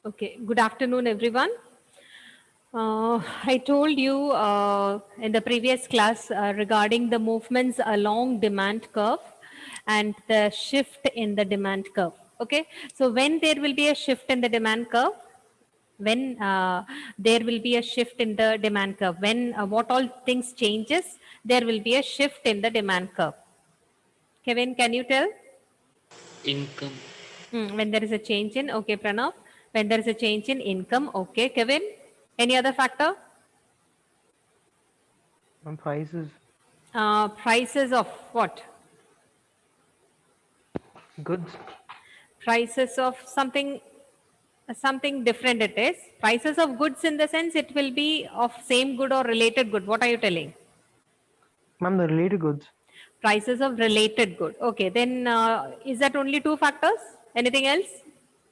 Okay, good afternoon, everyone. I told you in the previous class regarding the movements along demand curve and the shift in the demand curve. Okay, so when there will be a shift in the demand curve, when there will be a shift in the demand curve, when what all things changes, there will be a shift in the demand curve. Kevin, can you tell? Income. When there is a change in, okay, Pranav. When there is a change in income, okay, Kevin. Any other factor? Prices, Prices of what? goods, Prices of something different it is. Prices of goods in the sense it will be of same good or related good. What are you telling? ma'am, the related goods. Prices of related good. Okay, then is that only two factors? Anything else?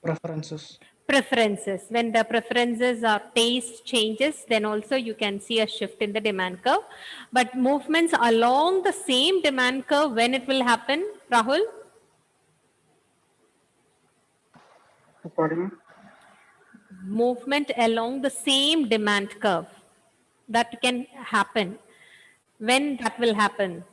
Preferences. Preferences. When the preferences or taste changes, then also you can see a shift in the demand curve. But movements along the same demand curve, when it will happen, Rahul? Pardon? Movement along the same demand curve, that can happen. When that will happen?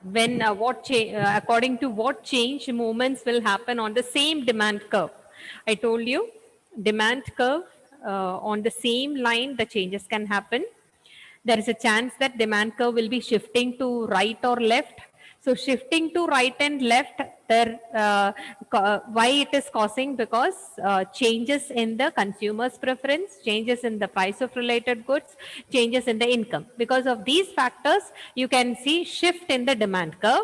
When according to what change movements will happen on the same demand curve? I told you demand curve, on the same line the changes can happen. There is a chance that demand curve will be shifting to right or left. So shifting to right and left, there why it is causing? Because changes in the consumer's preference, changes in the price of related goods, changes in the income. Because of these factors, you can see shift in the demand curve.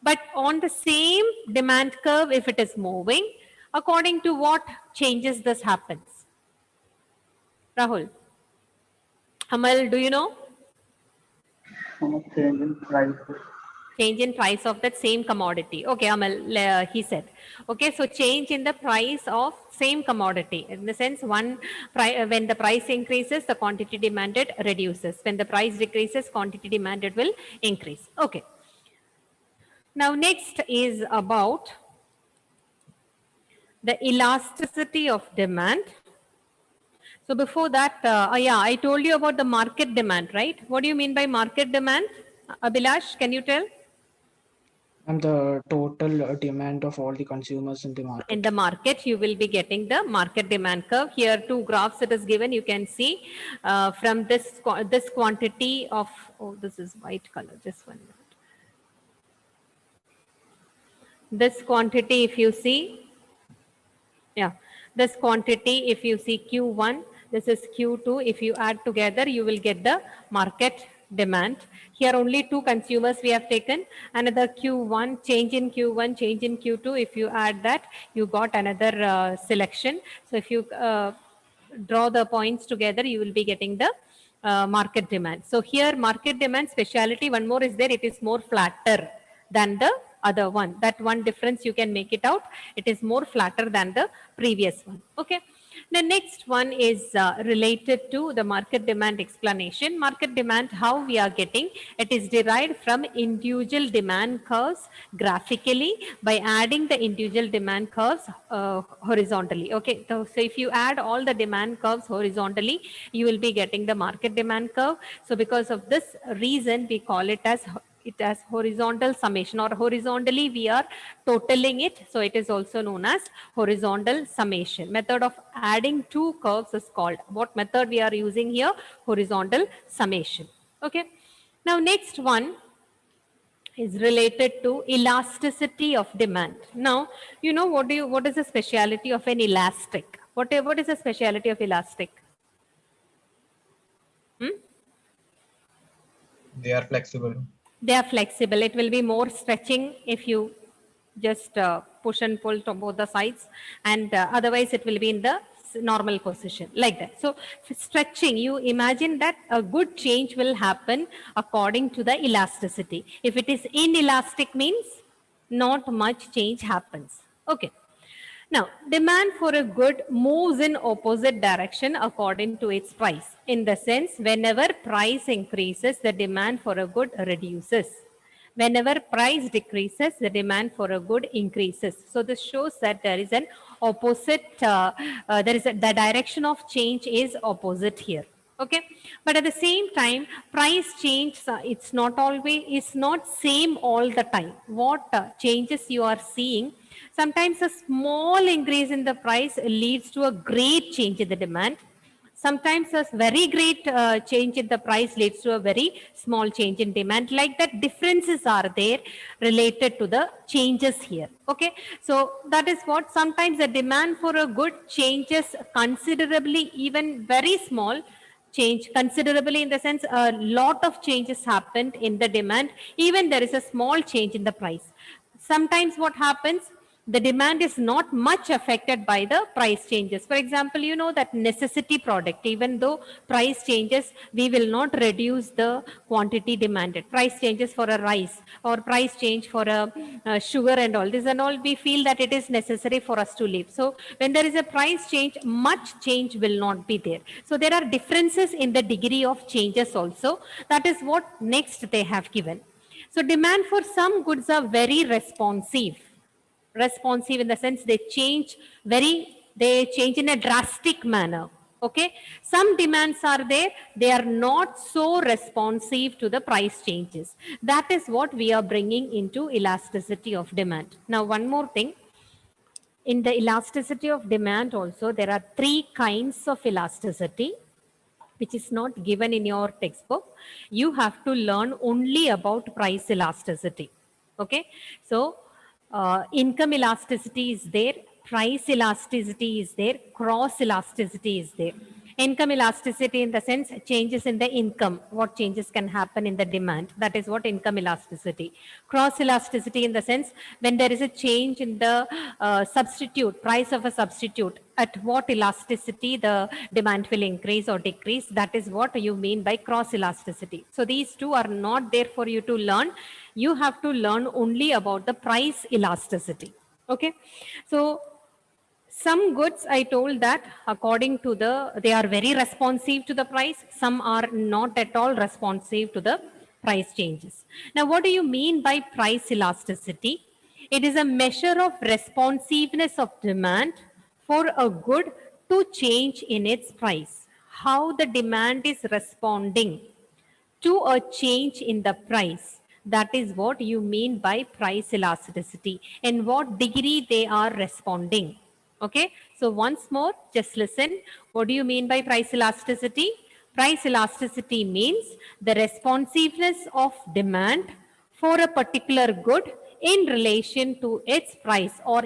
But on the same demand curve, if it is moving, according to what changes this happens? Rahul, Amal, do you know? Change in prices. Change in price of that same commodity. Okay, Amal, he said. Okay, so change in the price of same commodity. In the sense, when the price increases, the quantity demanded reduces. When the price decreases, quantity demanded will increase. Okay. Now, next is about the elasticity of demand. So before that, yeah, I told you about the market demand, right? What do you mean by market demand? Abhilash, can you tell? And the total demand of all the consumers in the In market. the market, you will be getting the market demand curve. Here, two graphs it is given. You can see from this quantity of, oh, this is white color. Just 1 minute. This quantity, if you see, yeah, this quantity, if you see Q1, this is Q2. If you add together, you will get the market demand. Here only two consumers we have taken. Another Q1, change in Q1, change in Q2. If you add that, you got another selection. So if you draw the points together, you will be getting the market demand. So here market demand speciality, one more is there. It is more flatter than the other one. That one difference you can make it out. It is more flatter than the previous one. Okay. The next one is related to the market demand explanation. Market demand, how we are getting, it is derived from individual demand curves graphically by adding the individual demand curves horizontally. Okay, so if you add all the demand curves horizontally, you will be getting the market demand curve. So because of this reason, we call it as horizontal summation, or horizontally we are totaling it. So it is also known as horizontal summation. Method of adding two curves is called, what method we are using here? Horizontal summation. Okay. Now next one is related to elasticity of demand. Now, you know what is the speciality of an elastic? What is the speciality of elastic? They are flexible. They are flexible. It will be more stretching if you just push and pull to both the sides, and otherwise it will be in the normal position like that. So stretching, you imagine that a good change will happen according to the elasticity. If it is inelastic, means not much change happens. Okay. Now, demand for a good moves in opposite direction according to its price. In the sense, whenever price increases, the demand for a good reduces. Whenever price decreases, the demand for a good increases. So this shows that there is an opposite, the direction of change is opposite here. Okay, but at the same time, price change, it's not always, it's not same all the time. What changes you are seeing, sometimes a small increase in the price leads to a great change in the demand. Sometimes a very great change in the price leads to a very small change in demand. Like that, differences are there related to the changes here. Okay, so that is what sometimes the demand for a good changes considerably, even very small change considerably, in the sense a lot of changes happened in the demand, even there is a small change in the price. Sometimes what happens, the demand is not much affected by the price changes. For example, you know that necessity product, even though price changes, we will not reduce the quantity demanded. Price changes for a rice or price change for a sugar and all this and all, we feel that it is necessary for us to live. So when there is a price change, much change will not be there. So there are differences in the degree of changes also. That is what next they have given. So demand for some goods are very responsive in the sense they change in a drastic manner. Okay, some demands are there, they are not so responsive to the price changes. That is what we are bringing into elasticity of demand. Now one more thing, in the elasticity of demand also there are three kinds of elasticity which is not given in your textbook. You have to learn only about price elasticity. Okay, so income elasticity is there, price elasticity is there, cross elasticity is there. Income elasticity in the sense changes in the income, what changes can happen in the demand, that is what income elasticity. Cross elasticity in the sense when there is a change in the substitute, price of a substitute, at what elasticity the demand will increase or decrease, that is what you mean by cross elasticity. So these two are not there for you to learn. You have to learn only about the price elasticity. Okay, so some goods I told that according to they are very responsive to the price, some are not at all responsive to the price changes. Now what do you mean by price elasticity? It is a measure of responsiveness of demand for a good to change in its price. How the demand is responding to a change in the price. That is what you mean by price elasticity, in what degree they are responding. Okay, so once more, just listen. What do you mean by price elasticity? Price elasticity means the responsiveness of demand for a particular good in relation to its price or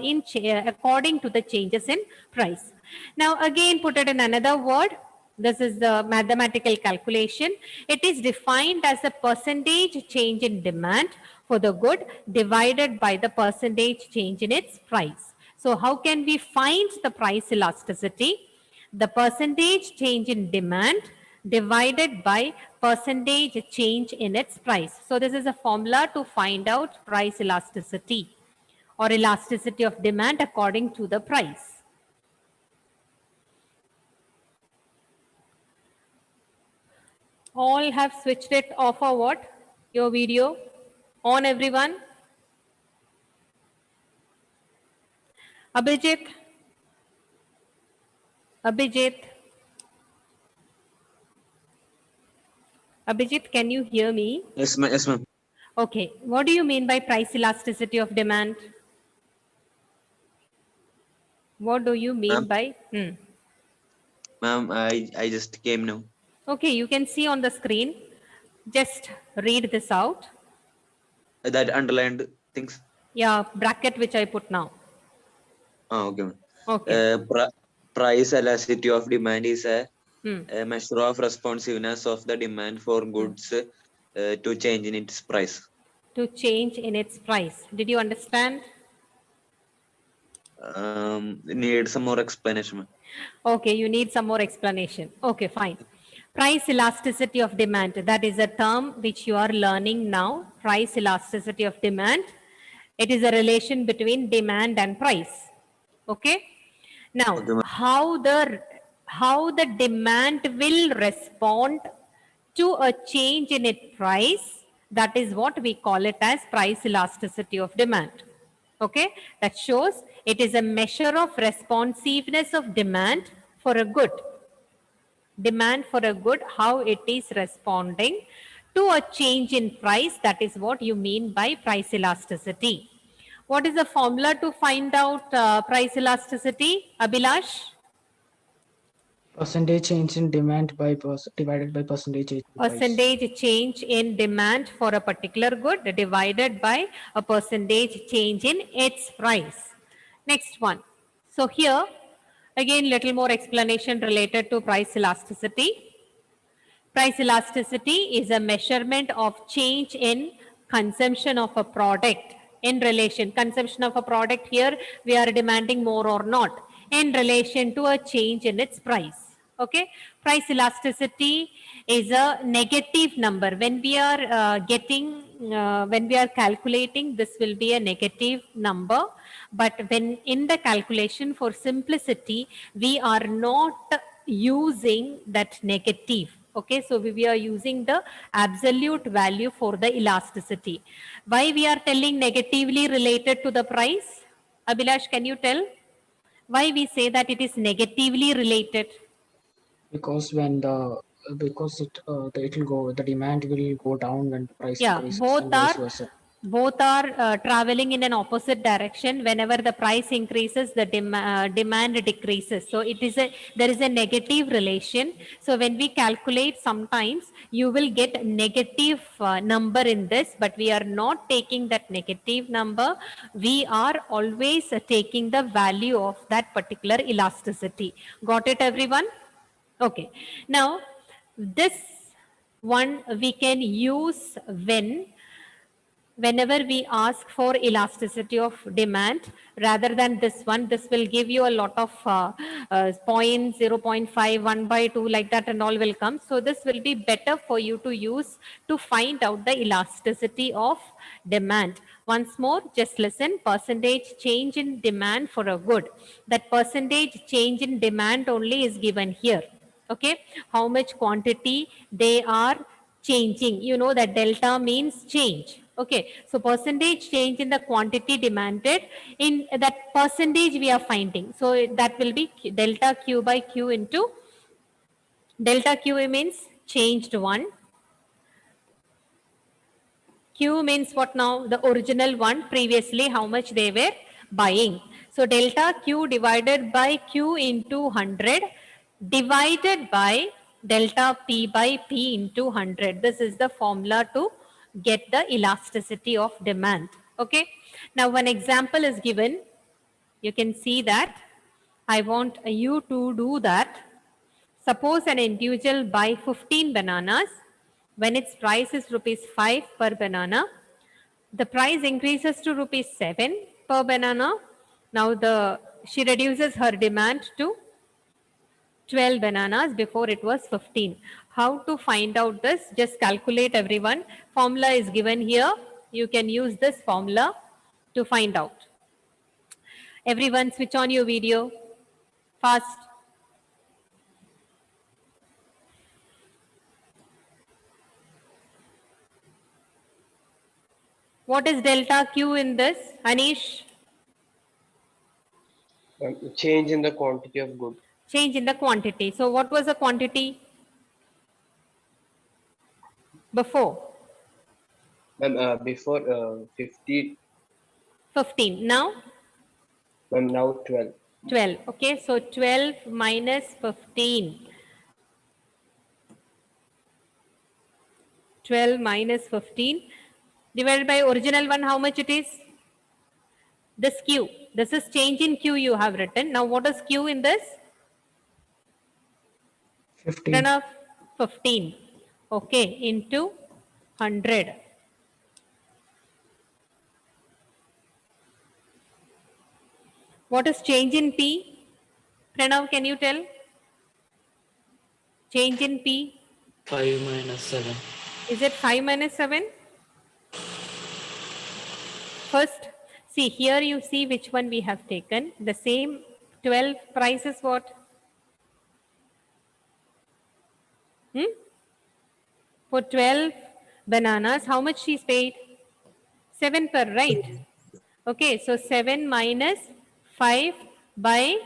according to the changes in price. Now again, put it in another word. This is the mathematical calculation. It is defined as the percentage change in demand for the good divided by the percentage change in its price. So how can we find the price elasticity? The percentage change in demand divided by percentage change in its price. So this is a formula to find out price elasticity or elasticity of demand according to the price. All have switched it off or what? Your video on, everyone? Abhijit? Abhijit? Abhijit, can you hear me? Yes, ma'am. Yes, ma'am. Okay. What do you mean by price elasticity of demand? What do you mean by? Ma'am, I just came now. Okay, you can see on the screen. Just read this out. That underlined things. Yeah, bracket which I put now. Oh, okay, ma'am. Okay. Price elasticity of demand is a Hmm. measure of responsiveness of the demand for goods to change in its price. To change in its price. Did you understand? Need some more explanation, ma'am. Okay, you need some more explanation. Okay, fine. Price elasticity of demand. That is a term which you are learning now. Price elasticity of demand. It is a relation between demand and price. Okay. Now, Okay, ma'am. how the demand will respond to a change in its price, That is what we call it as price elasticity of demand. Okay, that shows it is a measure of responsiveness of demand for a good. Demand for a good, how it is responding to a change in price. That is what you mean by price elasticity. What is the formula to find out price elasticity, Abhilash? Percentage change in demand by divided by percentage change in price. Percentage change in demand for a particular good divided by a percentage change in its price. Next one. So here, again, little more explanation related to price elasticity. Price elasticity is a measurement of change in consumption of a product in relation. Consumption of a product here, we are demanding more or not in relation to a change in its price. Okay, price elasticity is a negative number. When we are when we are calculating, this will be a negative number. But when in the calculation, for simplicity, we are not using that negative. Okay, so we are using the absolute value for the elasticity. Why we are telling negatively related to the price? Abhilash, can you tell? Why we say that it is negatively related? Because when it'll go, the demand will go down when the price Yeah, increases, both and vice are versa. traveling in an opposite direction. Whenever the price increases, the demand decreases. So there is a negative relation. So when we calculate, sometimes you will get negative number in this, but we are not taking that negative number. We are always taking the value of that particular elasticity. Got it, everyone? Okay. Now, this one we can use whenever we ask for elasticity of demand. Rather than this one, this will give you a lot of points, 0.5, 1/2, like that, and all will come. So this will be better for you to use to find out the elasticity of demand. Once more, just listen. Percentage change in demand for a good. That percentage change in demand only is given here. Okay, how much quantity they are changing. You know that delta means change. Okay, so percentage change in the quantity demanded, in that percentage we are finding. So that will be delta Q by Q into delta Q means changed one. Q means what now? The original one, previously how much they were buying. So delta Q divided by Q into 100 divided by delta P by P into 100. This is the formula to get the elasticity of demand. Okay. Now one example is given. You can see that. I want you to do that. Suppose an individual buy 15 bananas when its price is rupees 5 per banana. The price increases to rupees 7 per banana. Now she reduces her demand to 12 bananas. Before it was 15. How to find out this? Just calculate, everyone. Formula is given here. You can use this formula to find out. Everyone switch on your video fast. What is delta Q in this, Anish? Change in the quantity of good. Change in the quantity. So what was the quantity before? Before 50. 15. Now? Now 12. 12. Okay, so 12 minus 15. 12 minus 15 divided by original one, how much it is? This Q. This is change in Q you have written. Now what is Q in this? 15. Pranav, 15. Okay, into 100. What is change in P? Pranav, can you tell? Change in P? 5 minus 7. Is it 5 minus 7? First, see here you see which one we have taken. The same 12 price is what? For 12, bananas. How much she's paid? 7 per, right? Okay, so 7 minus 5 by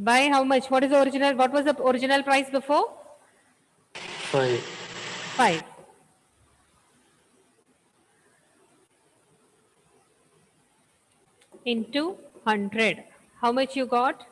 how much? What is the original? What was the original price before? 5. 5. Into 100. How much you got?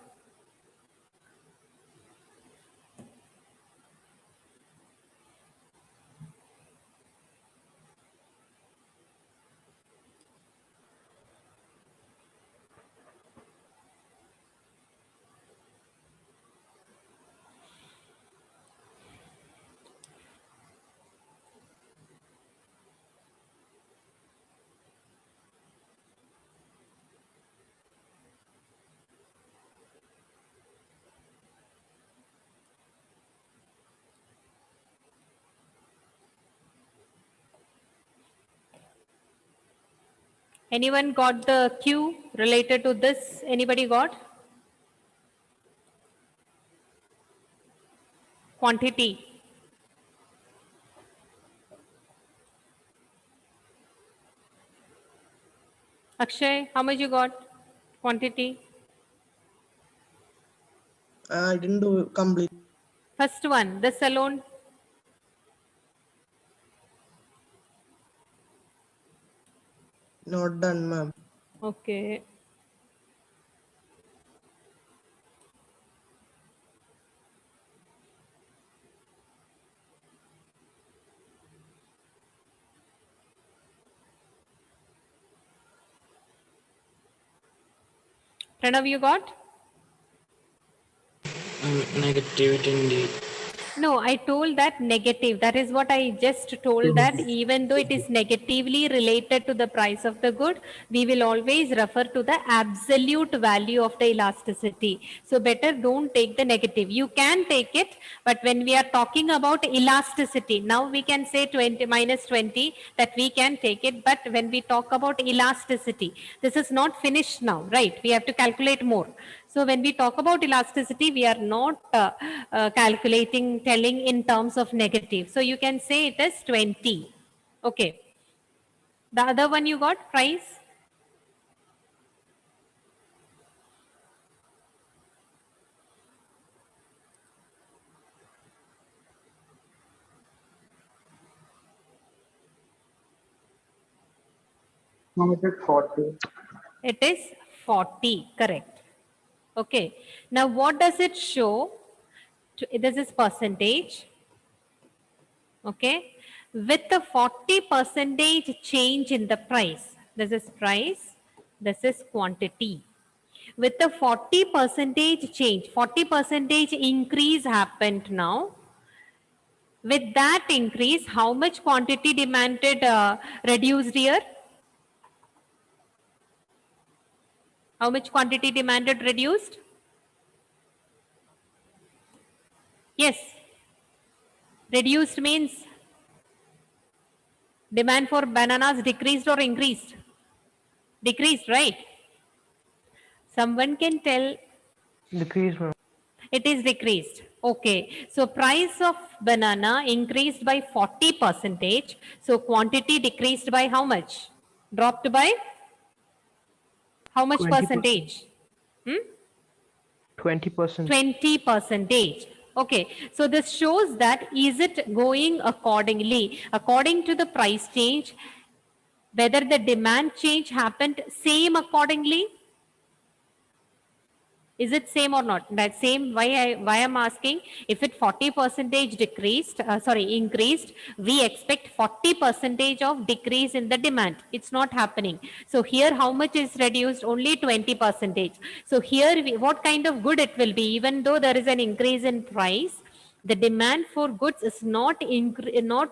Anyone got the Q related to this? Anybody got? Quantity. Akshay, how much you got? Quantity. I didn't do complete. First one, this alone. Not done, ma'am. Okay. Pranav, you got? Negativity indeed. No, I told that negative. That is what I just told, that even though it is negatively related to the price of the good, we will always refer to the absolute value of the elasticity. So better don't take the negative. You can take it, but when we are talking about elasticity, now we can say 20 minus 20, that we can take it. But when we talk about elasticity, this is not finished now, right? We have to calculate more. So when we talk about elasticity, we are not telling in terms of negative. So you can say it as 20. Okay. The other one you got, price? Ma'am, it is 40. It is 40, correct. Okay. Now what does it show? This is percentage. Okay. With the 40 percentage change in the price. This is price. This is quantity. With the 40 percentage change, 40 percentage increase happened now. With that increase, how much quantity demanded reduced here? How much quantity demanded reduced? Yes. Reduced means demand for bananas decreased or increased? Decreased, right? Someone can tell. Decrease, ma'am. It is decreased. Okay. So price of banana increased by 40 percentage. So quantity decreased by how much? Dropped by how much 20%. percentage? 20%. 20 percentage. Okay. So this shows that is it going accordingly? According to the price change, whether the demand change happened same accordingly? Is it same or not? That same, why I'm asking, if it 40 percentage decreased, increased, we expect 40 percentage of decrease in the demand. It's not happening. So here how much is reduced? Only 20 percentage. So here what kind of good it will be? Even though there is an increase in price, the demand for goods is not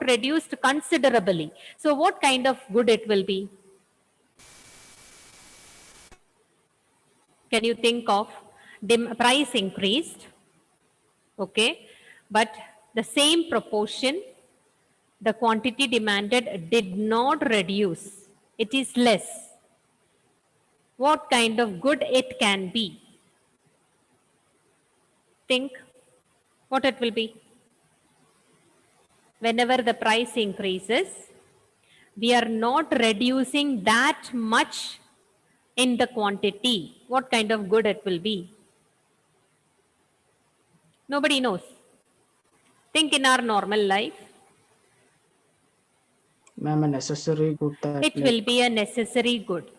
reduced considerably. So what kind of good it will be? Can you think of? Price increased, okay, but the same proportion, the quantity demanded did not reduce. It is less. What kind of good it can be? Think what it will be. Whenever the price increases, we are not reducing that much in the quantity. What kind of good it will be? Nobody knows. Think in our normal life, Ma'am, a necessary good that it will be a necessary good.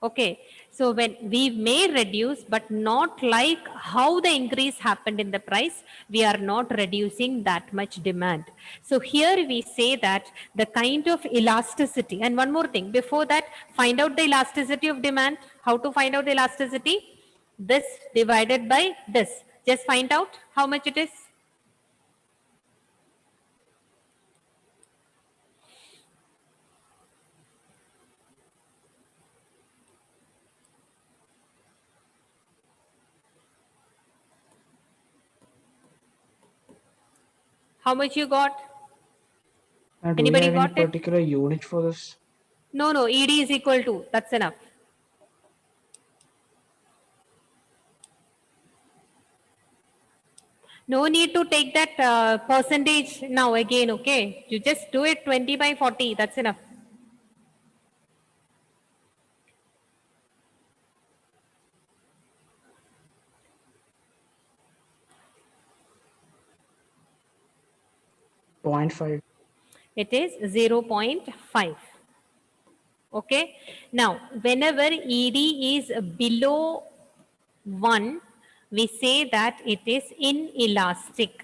Okay, so when we may reduce, but not like how the increase happened in the price, we are not reducing that much demand. So here we say that the kind of elasticity, and one more thing, before that, find out the elasticity of demand. How to find out the elasticity? This divided by this. Just find out how much it is. How much you got? do we Anybody have any got it? particular unit for this? No, no, ED is equal to, that's enough. No need to take that percentage now again, okay? You just do it 20 by 40, that's enough. Point 0.5. It is 0.5. Okay. Now, whenever ED is below 1, we say that it is inelastic.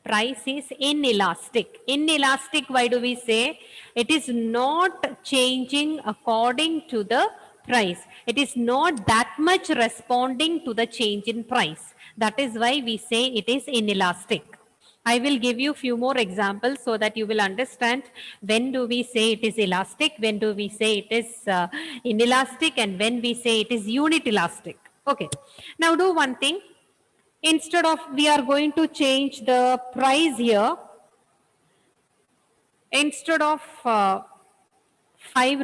Price is inelastic. Inelastic, why do we say? It is not changing according to the price. It is not that much responding to the change in price. That is why we say it is inelastic. I will give you few more examples so that you will understand when do we say it is elastic, when do we say it is inelastic, and when we say it is unit elastic. Okay. Now do one thing. Instead of, we are going to change the price here. Instead of 5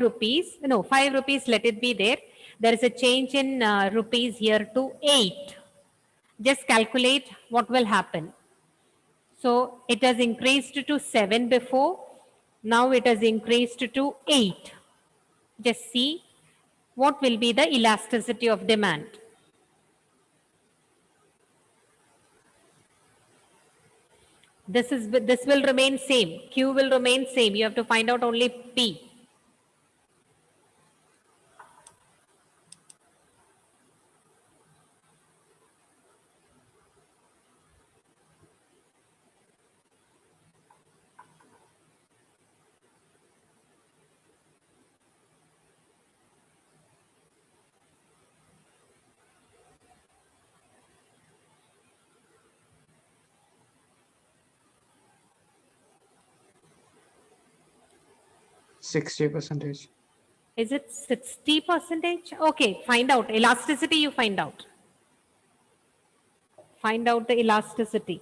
rupees, no, 5 rupees, let it be there. There is a change in rupees here to 8. Just calculate what will happen. So it has increased to 7 before. Now it has increased to 8. Just see what will be the elasticity of demand. This will remain same. Q will remain same. You have to find out only P. %60. Is it 60%? Okay, find out. Elasticity you find out. Find out the elasticity.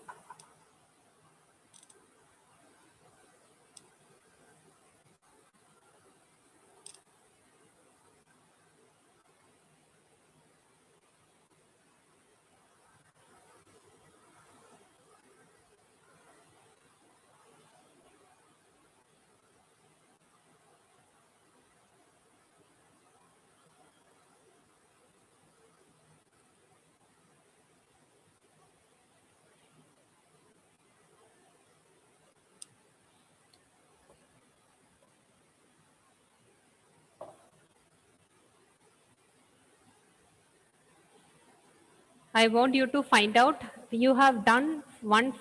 I want you to find out. You have done 1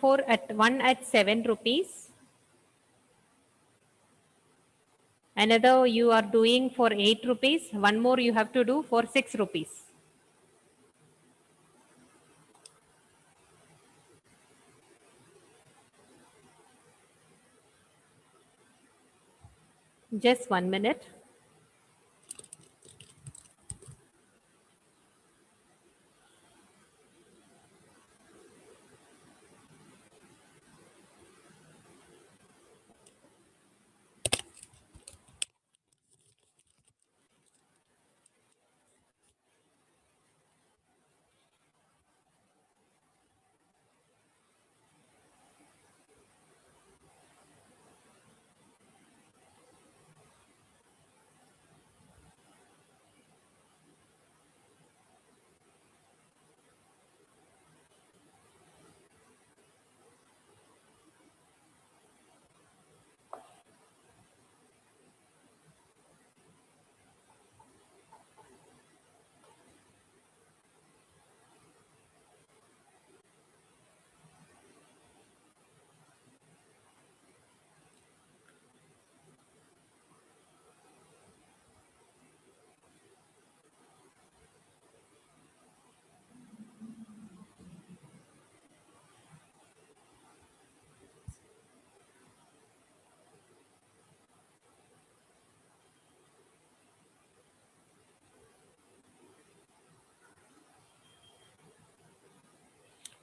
at 7 rupees. Another you are doing for 8 rupees. One more you have to do for 6 rupees. Just 1 minute.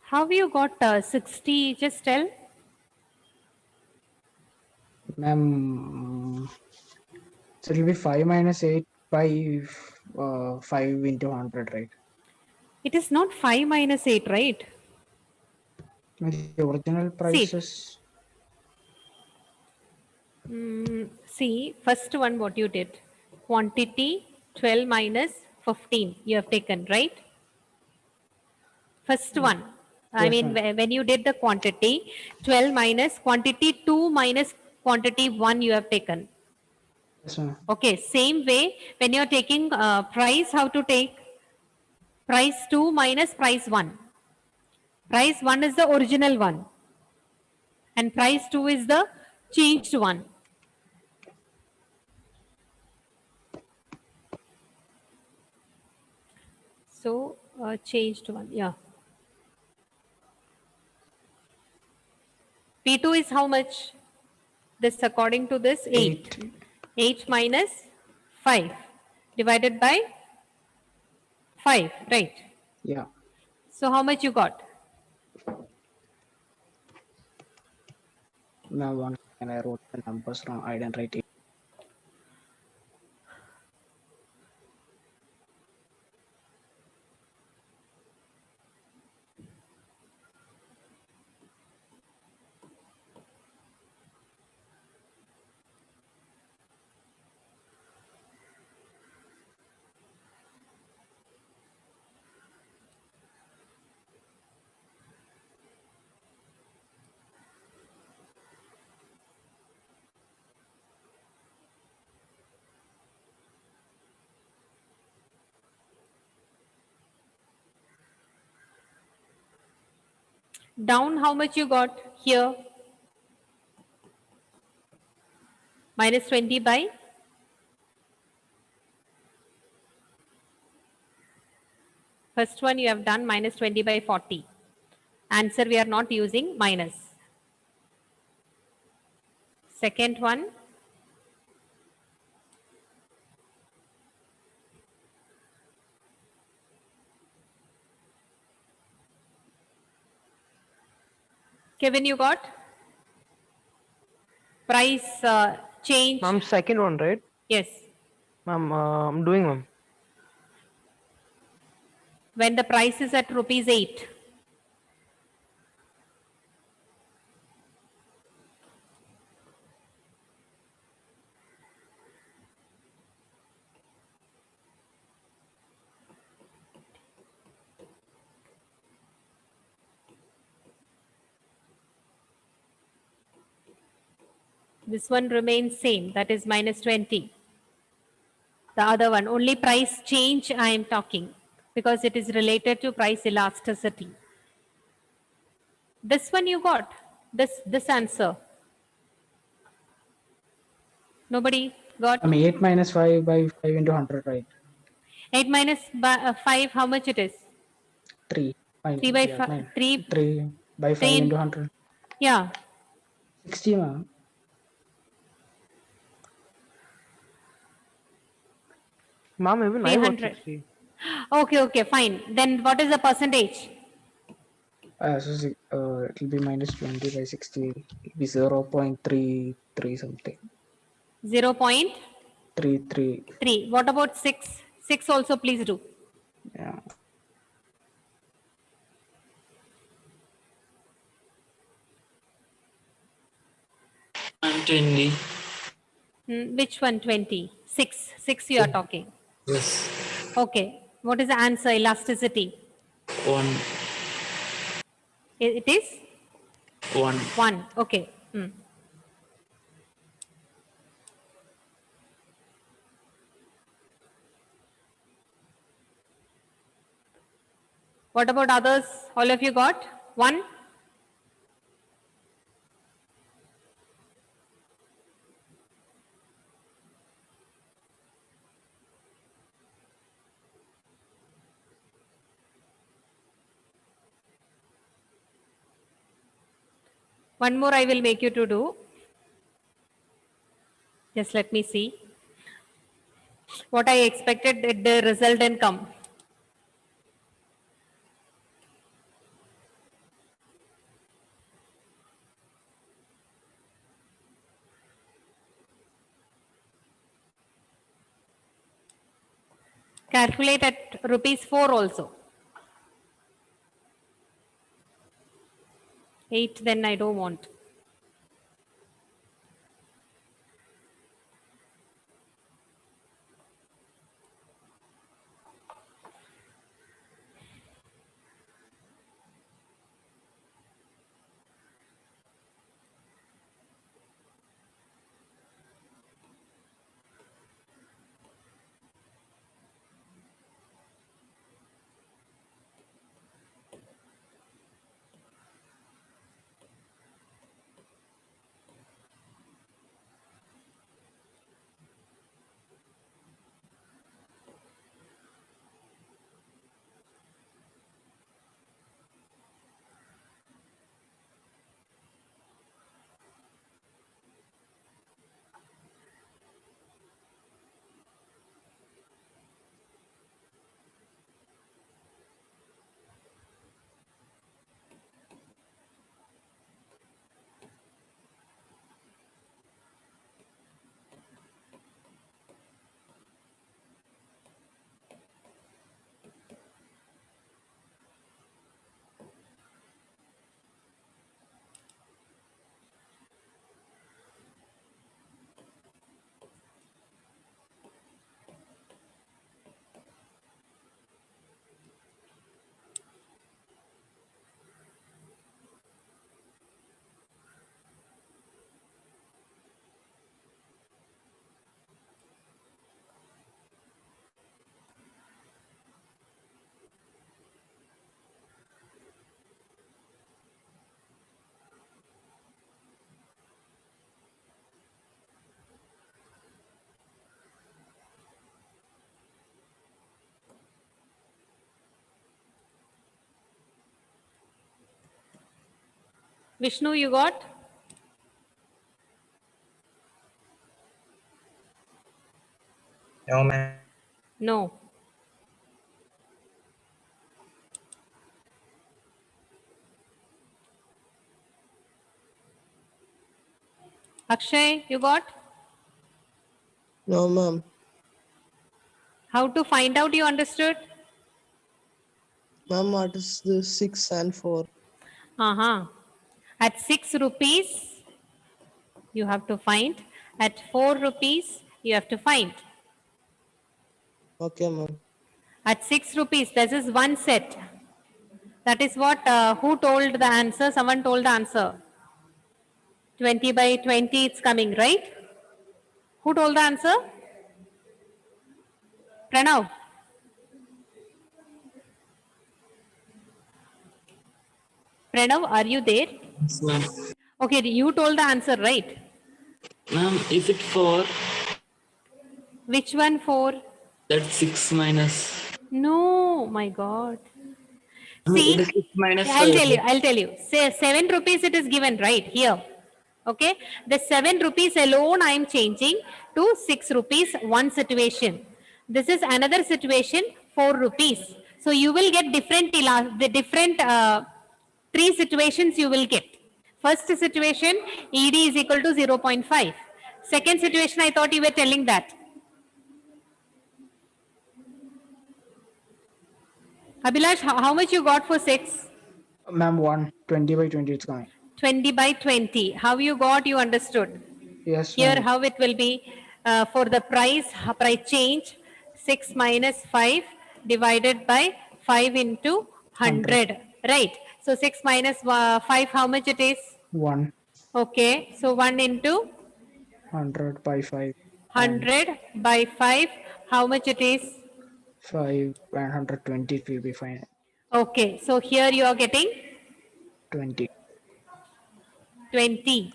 How you got 60? Just tell. Ma'am, so it will be 5 minus 8 by 5 into 100, right? It is not 5 minus 8, right? The original See, prices. see, first one what you did. Quantity 12 minus 15 you have taken, right? First one. I Yes, mean, ma'am. when you did the quantity, 12 minus quantity 2 minus quantity 1 you have taken. Yes, ma'am. Okay, same way, when you're taking price, how to take? Price 2 minus price 1. Price 1 is the original one. And price 2 is the changed one. So, changed one, yeah. P2 is how much? This according to this 8. 8. 8 minus 5 divided by 5, right? Yeah. So how much you got? Now one and I wrote the numbers wrong. I didn't write it. Down how much you got here? Minus 20 by? First one you have done minus 20 by 40. Answer we are not using minus. Second one, Kevin, you got? Price change? Ma'am, second one, right? Yes. Ma'am, I'm doing, ma'am. When the price is at rupees 8. This one remains same, that is minus 20. The other one, only price change I am talking because it is related to price elasticity. This one you got, this answer. Nobody got? 8 minus 5 by 5 into 100, right? 8 minus 5, how much it is? 3. 3 by Yeah, 5, 3, 3 by 5 into 100. yeah. 60, ma'am. Ma'am, even I got 300. 60. Okay, fine. Then what is the percentage? It will be minus 20 by 60. It will be 0.33 something. 0.3. 33. What about 6? 6 also please do. Yeah. I'm 20. Which one 20? 6. 6 you are talking. Yes. Okay. What is the answer? Elasticity. 1. It is 1. 1. Okay. What about others? All of you got? 1? One more I will make you to do. Just let me see. What I expected, the result didn't come. Calculate at rupees 4 also. 8, then I don't want. Vishnu, you got? No, ma'am. No. Akshay, you got? No, ma'am. How to find out you understood? Ma'am, what is the 6 and 4? Uh-huh. At 6 rupees, you have to find. At 4 rupees, you have to find. Okay, ma'am. At 6 rupees, this is one set. That is what, who told the answer? Someone told the answer. 20 by 20, it's coming, right? Who told the answer? Pranav. Pranav, are you there? Yes, ma'am. Okay, you told the answer, right? Ma'am, is it 4? Which one for? That's 6 minus. No, my God. It See, is 6 minus I'll 5. tell you, I'll tell you. Say 7 rupees it is given right here. Okay. The 7 rupees alone I am changing to 6 rupees one situation. This is another situation 4 rupees. So you will get the different 3 situations you will get. First situation ED is equal to 0.5. Second situation I thought you were telling that. Abhilash, how much you got for 6? Ma'am, 1. 20 by 20 it's coming. 20 by 20. How you got, you understood. Yes, Here, ma'am. how it will be for the price change 6 minus 5 divided by 5 into 100. Right. So 6 minus 5, how much it is? 1. Okay. So 1 into 100 by 5. And 100 by 5, how much it is? 5 and 120 it will be fine. Okay. So here you are getting 20. 20.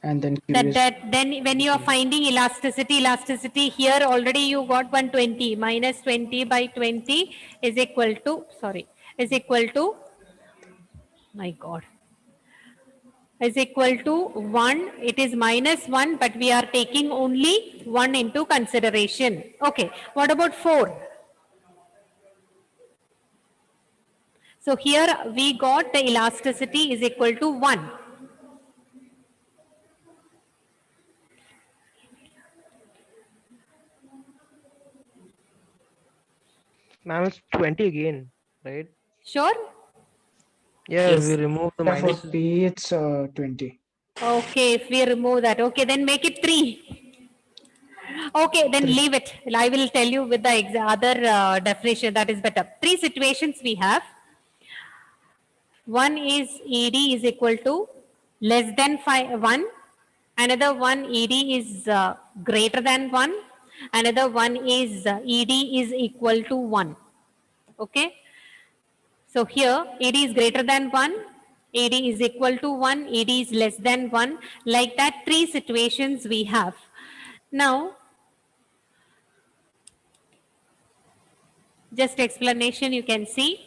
And then curious. Then when you are finding elasticity here already you got 120 minus 20 by 20 is equal to, my God, is equal to 1. It is minus 1, but we are taking only 1 into consideration. Okay. What about 4? So here we got the elasticity is equal to 1. Ma'am, it's 20 again, right? Sure? Yeah, Yes. we remove the Yeah, for minus. P it's 20. Okay, if we remove that, okay, then make it 3. Okay, then leave it. I will tell you with the other definition that is better. 3 situations we have. One is ED is equal to less than 1. Another one ED is greater than 1. Another one is ED is equal to 1. Okay. So here ED is greater than 1. ED is equal to 1. ED is less than 1. Like that 3 situations we have. Now, just explanation you can see.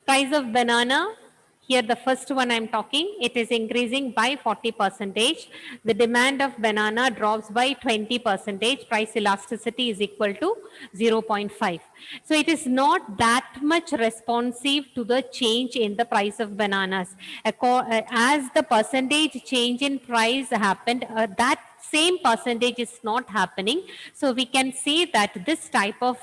Price of banana, here the first one I'm talking, it is increasing by 40%. The demand of banana drops by 20%. Price elasticity is equal to 0.5. So it is not that much responsive to the change in the price of bananas. As the percentage change in price happened, that same percentage is not happening. So we can say that this type of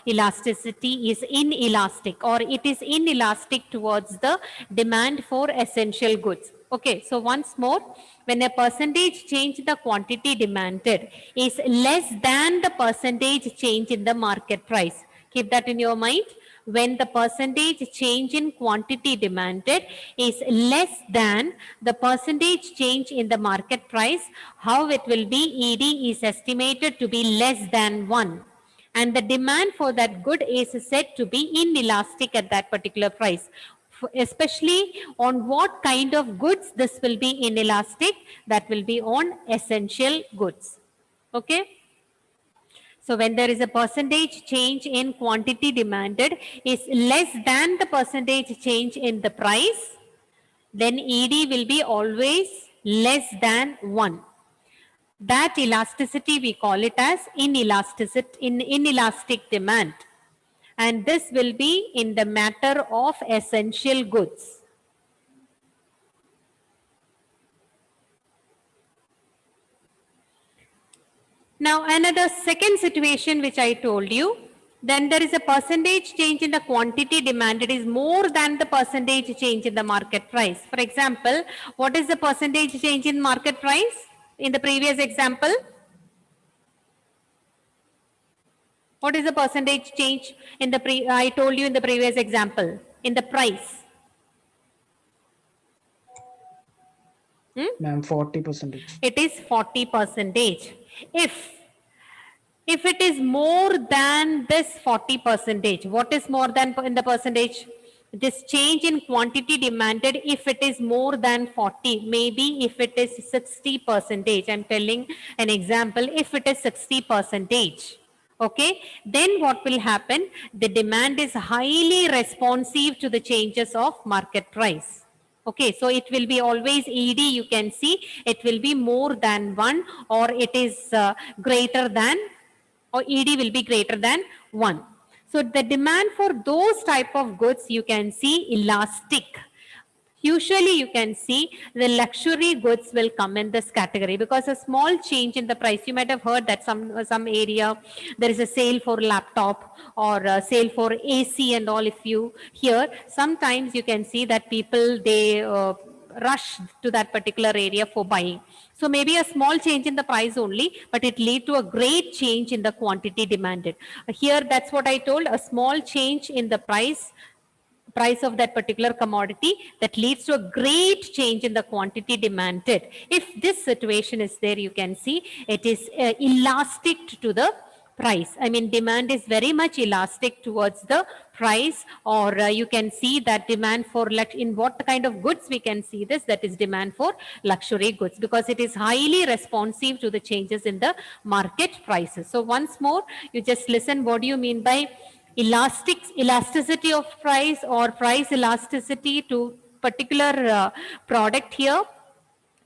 elasticity is inelastic, or it is inelastic towards the demand for essential goods. Okay, so once more, when a percentage change in the quantity demanded is less than the percentage change in the market price. Keep that in your mind. When the percentage change in quantity demanded is less than the percentage change in the market price, how it will be? ED is estimated to be less than 1. And the demand for that good is said to be inelastic at that particular price. Especially on what kind of goods this will be inelastic? That will be on essential goods. Okay. So when there is a percentage change in quantity demanded is less than the percentage change in the price, then ED will be always less than 1. That elasticity we call it as inelastic demand. And this will be in the matter of essential goods. Now another second situation which I told you, then there is a percentage change in the quantity demanded is more than the percentage change in the market price. For example, what is the percentage change in market price in the previous example? What is the percentage change in the I told you in the previous example, in the price? Ma'am, 40%. It is 40%. If it is more than this 40%, what is more than in the percentage? This change in quantity demanded, if it is more than 40, maybe if it is 60%, I'm telling an example, if it is 60%, okay, then what will happen? The demand is highly responsive to the changes of market price. Okay, so it will be always ED, you can see, it will be more than 1, or it is greater than, or ED will be greater than 1. So the demand for those type of goods, you can see elastic. Usually you can see the luxury goods will come in this category because a small change in the price. You might have heard that some area there is a sale for laptop or a sale for AC and all. If you hear, sometimes you can see that people, they rush to that particular area for buying. So maybe a small change in the price only, but it lead to a great change in the quantity demanded. Here, that's what I told, a small change in the price of that particular commodity that leads to a great change in the quantity demanded. If this situation is there, you can see it is elastic to the price. I mean, demand is very much elastic towards the price, or you can see that demand for, in what kind of goods we can see this, that is demand for luxury goods, because it is highly responsive to the changes in the market prices. So once more, you just listen, what do you mean by elasticity of price or price elasticity to particular product? Here,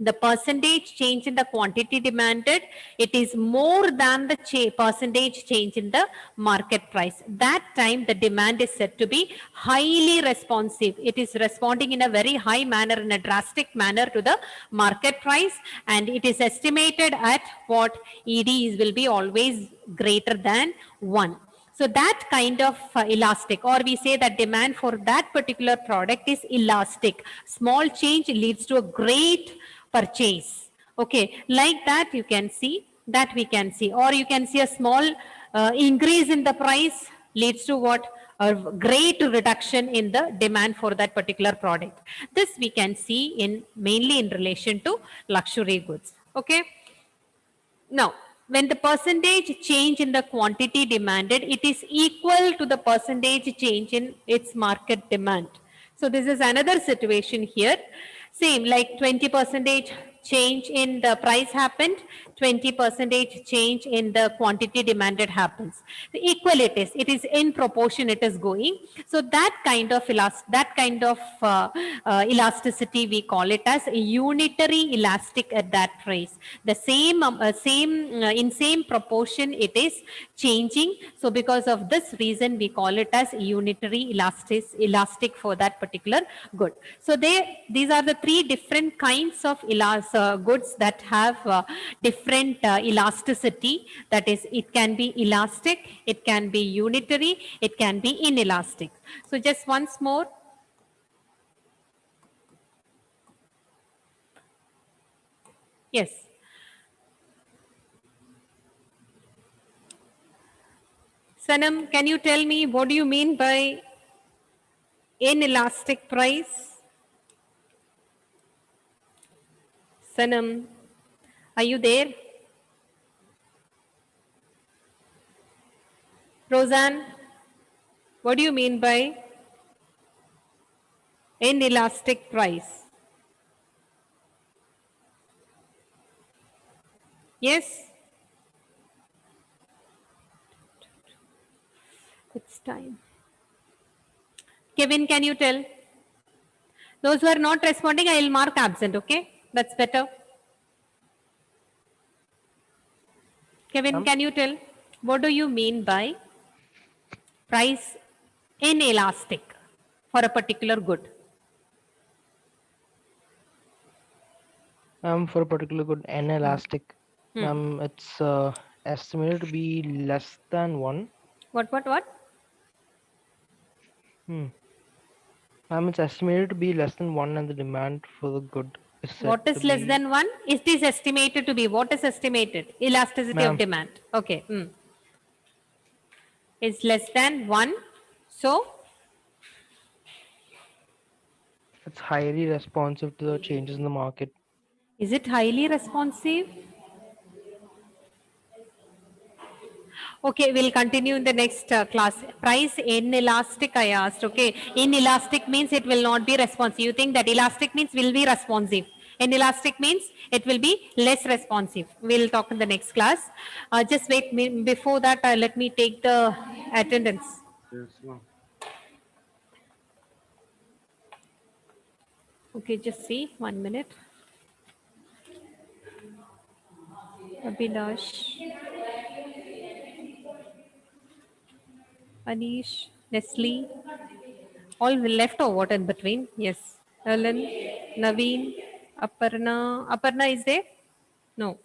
the percentage change in the quantity demanded, it is more than the percentage change in the market price. That time the demand is said to be highly responsive. It is responding in a very high manner, in a drastic manner to the market price, and it is estimated at what? ED will be always greater than 1. So that kind of elastic, or we say that demand for that particular product is elastic. Small change leads to a great purchase. Okay, like that you can see, that we can see, or you can see a small increase in the price leads to what? A great reduction in the demand for that particular product. This we can see in mainly in relation to luxury goods. Okay. Now, when the percentage change in the quantity demanded, it is equal to the percentage change in its market demand. So this is another situation here. Same like 20 percentage change in the price happened, 20 percentage change in the quantity demanded happens. The equal it is in proportion it is going. So that kind of elasticity we call it as unitary elastic at that price. The same in same proportion it is changing. So because of this reason we call it as unitary elastic for that particular good. So these are the three different kinds of goods that have different elasticity. That is, it can be elastic, it can be unitary, it can be inelastic. So just once more. Yes. Sanam, can you tell me what do you mean by inelastic price? Sanam, are you there? Roseanne, what do you mean by inelastic price? Yes? It's time. Kevin, can you tell? Those who are not responding, I will mark absent, okay? That's better. Kevin, can you tell? What do you mean by price inelastic for a particular good? For a particular good, inelastic. It's estimated to be less than 1. What? It's estimated to be less than 1 and the demand for the good is said What is to less be- than 1? It is estimated to be. What is estimated? Elasticity of Ma'am. demand. Okay. Is less than 1. So, It's highly responsive to the changes in the market. is it highly responsive? Okay, we'll continue in the next class. Price inelastic, I asked. Okay, inelastic means it will not be responsive. You think that elastic means will be responsive. Inelastic means it will be less responsive. We'll talk in the next class. Just wait. Before that, let me take the attendance. Okay, just see 1 minute. Abhilash, Anish, Nestle, all left or what in between? Yes. Ellen, Naveen, Aparna. Aparna is there? No.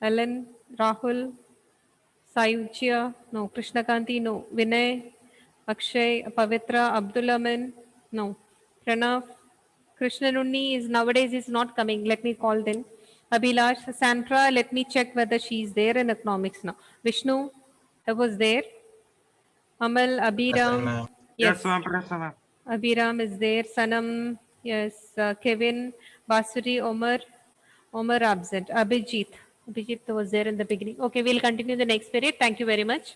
Ellen, Rahul, Sayuchya, no. Krishnakanti, no. Vinay, Akshay, Pavitra, Abdulaman, no. Pranav, Krishnanunni is nowadays is not coming. Let me call then. Abhilash, Sandra, let me check whether she is there in economics now. Vishnu, I was there. Amal, Abhiram. ma'am. Yes, Abhiram is there. Sanam, yes. Kevin, Basuri, Omar absent. Abhijit was there in the beginning. Okay, we'll continue the next period. Thank you very much.